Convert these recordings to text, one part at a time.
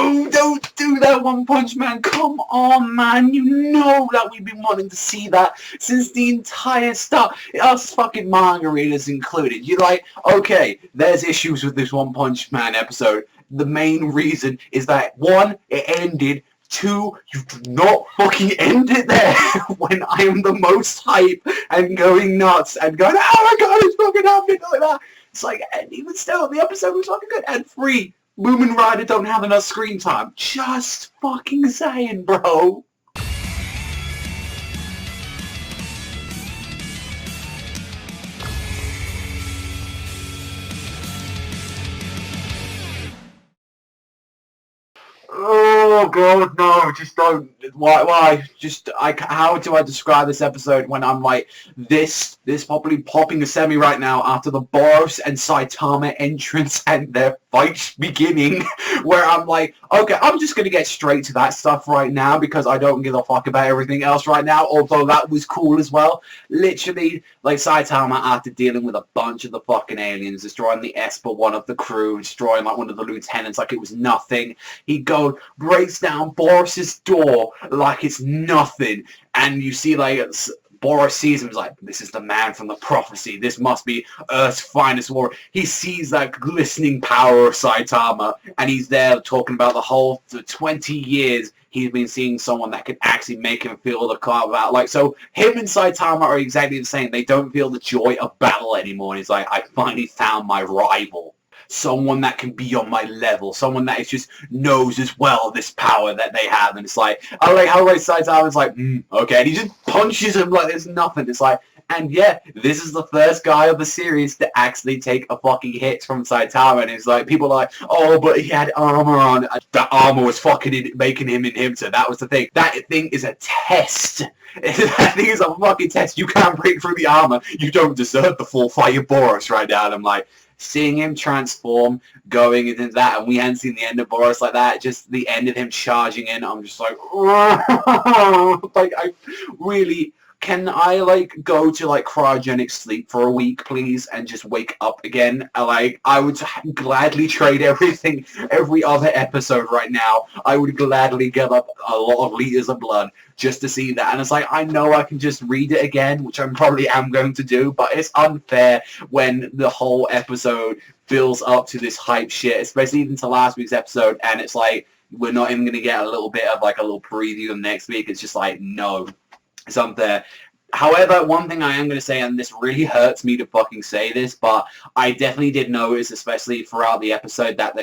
No, don't do that, One Punch Man. Come on, man. You know that we've been wanting to see that since the entire start. Us fucking manga readers included. You're like, okay, there's issues with this One Punch Man episode. The main reason is that, one, it ended. Two, you do not fucking end it there when I am the most hype and going nuts and going, oh my god, it's fucking happening like that. It's like, and even still, the episode was fucking good. And three, Moon and Rider don't have enough screen time. Just fucking saying, bro. Oh god, no! Just don't. Why? Just how do I describe this episode when I'm like this probably popping a semi right now after the Boros and Saitama entrance and their fights beginning, where I'm like, okay, I'm just gonna get straight to that stuff right now because I don't give a fuck about everything else right now. Although that was cool as well. Literally, like Saitama after dealing with a bunch of the fucking aliens, destroying the Esper one of the crew, destroying like one of the lieutenants like it was nothing. He goes, breaks down Boros's door like it's nothing, and you see like Boros sees him, he's like, this is the man from the prophecy, this must be Earth's finest warrior. He sees that glistening power of Saitama, and he's there talking about the whole 20 years he's been seeing someone that could actually make him feel the car about, like, so him and Saitama are exactly the same. They don't feel the joy of battle anymore, and he's like, I finally found my rival. Someone that can be on my level, someone that is just knows as well this power that they have, and it's like, I like how Saitama's like, okay, and he just punches him like there's nothing. It's like, and yeah, this is the first guy of the series to actually take a fucking hit from Saitama, and it's like, people are like, oh, but he had armor on. That armor was fucking making him inhibitor. That was the thing. That thing is a test. That thing is a fucking test. You can't break through the armor. You don't deserve the full fight of Boros right now. And I'm like, seeing him transform, going into that, and we hadn't seen the end of Boros like that, just the end of him charging in, I'm just like, like, I really, can I, like, go to, like, cryogenic sleep for a week, please, and just wake up again? Like, I would gladly trade everything, every other episode right now. I would gladly give up a lot of liters of blood just to see that. And it's like, I know I can just read it again, which I probably am going to do, but it's unfair when the whole episode builds up to this hype shit, especially even to last week's episode, and it's like, we're not even going to get a little bit of, like, a little preview of next week. It's just like, no. It's unfair. However, one thing I am going to say, and this really hurts me to fucking say this, but I definitely did notice, especially throughout the episode, that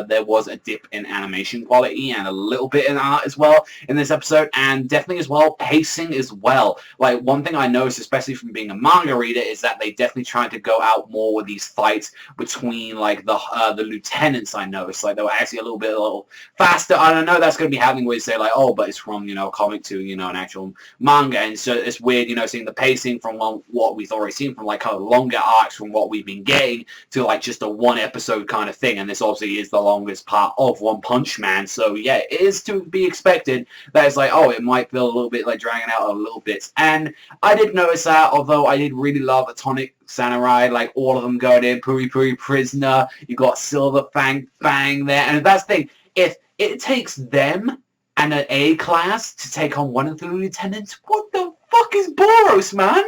there was a dip in animation quality and a little bit in art as well in this episode, and definitely as well, pacing as well. Like, one thing I noticed, especially from being a manga reader, is that they definitely tried to go out more with these fights between, like, the lieutenants, I noticed. Like, they were actually a little faster. I don't know, that's going to be happening where you say, like, oh, but it's from, you know, comic to, you know, an actual manga, and so it's weird, you know, seeing the pacing from what we've already seen from, like, kind of longer arcs from what we've been getting to, like, just a one episode kind of thing, and this obviously is the longest part of One Punch Man, so yeah, it is to be expected that it's like, oh, it might feel a little bit like dragging out a little bit, and I did notice that, although I did really love Atomic Samurai, like, all of them going in, Puri Puri Prisoner, you got Silver Fang Fang there, and that's the thing, if it takes them and an A-class to take on one of the lieutenants, what the fuck is Boros, man?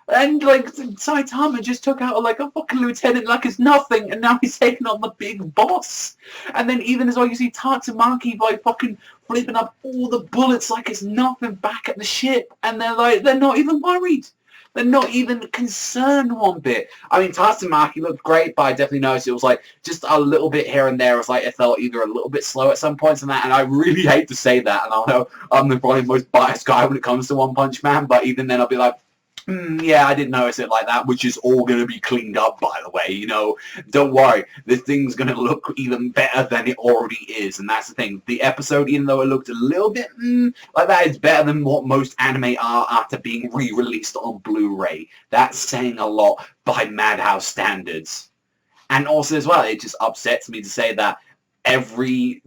And, like, Saitama just took out, like, a fucking lieutenant like it's nothing, and now he's taking on the big boss. And then even as well, you see Tatsumaki, like, fucking flipping up all the bullets like it's nothing back at the ship. And they're like, they're not even worried. They're not even concerned one bit. I mean, Tatsumaki looked great, but I definitely noticed it was, like, just a little bit here and there. It was like, it felt either a little bit slow at some points and that, and I really hate to say that, and I know I'm the probably most biased guy when it comes to One Punch Man, but even then I'll be like, yeah, I didn't notice it like that, which is all going to be cleaned up, by the way, you know. Don't worry, this thing's going to look even better than it already is, and that's the thing. The episode, even though it looked a little bit like that, it's better than what most anime are after being re-released on Blu-ray. That's saying a lot by Madhouse standards. And also as well, it just upsets me to say that every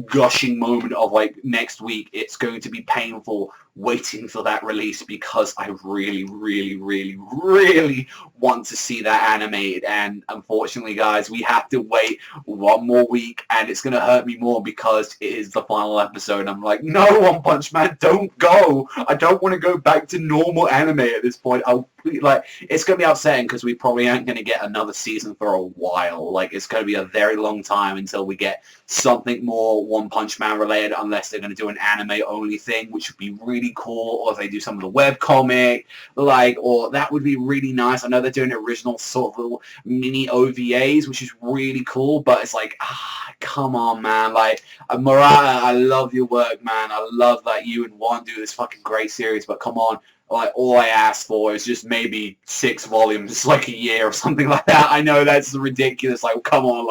gushing moment of like next week, it's going to be painful waiting for that release because I really, really, really, really want to see that animated. And unfortunately, guys, we have to wait one more week, and it's going to hurt me more because it is the final episode. I'm like, no, One Punch Man, don't go. I don't want to go back to normal anime at this point. It's going to be upsetting because we probably aren't going to get another season for a while. Like, it's going to be a very long time until we get something more One Punch Man related, unless they're going to do an anime only thing, which would be really cool, or if they do some of the webcomic, or that would be really nice. I know they're doing original sort of little mini OVAs, which is really cool, but it's like, come on, man. Like, Murata, I love your work, man. I love that you and Juan do this fucking great series, but come on. Like, all I ask for is just maybe 6 volumes, like a year or something like that. I know that's ridiculous. Like, come on,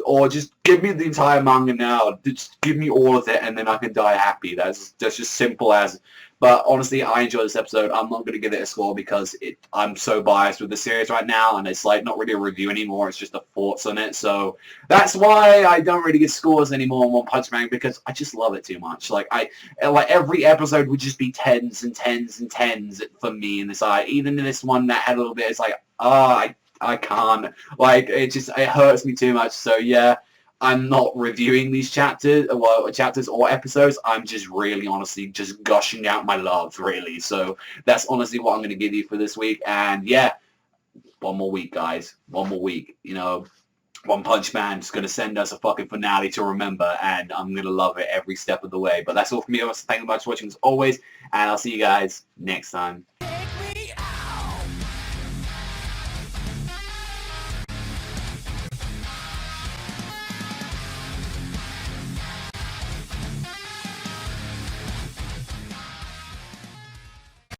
or just give me the entire manga now. Just give me all of it, and then I can die happy. That's just simple as. But honestly, I enjoyed this episode. I'm not going to give it a score because I'm so biased with the series right now, and it's like not really a review anymore. It's just a thoughts on it. So that's why I don't really get scores anymore on One Punch Man, because I just love it too much. Like every episode would just be 10s and 10s and 10s for me in this eye. Even in this one that had a little bit, it's like, I can't. Like, it hurts me too much. So yeah. I'm not reviewing these chapters or episodes. I'm just really, honestly, just gushing out my love, really. So that's honestly what I'm going to give you for this week. And yeah, one more week, guys. One more week. You know, One Punch Man's going to send us a fucking finale to remember, and I'm going to love it every step of the way. But that's all from me. Thank you very much for watching, as always, and I'll see you guys next time.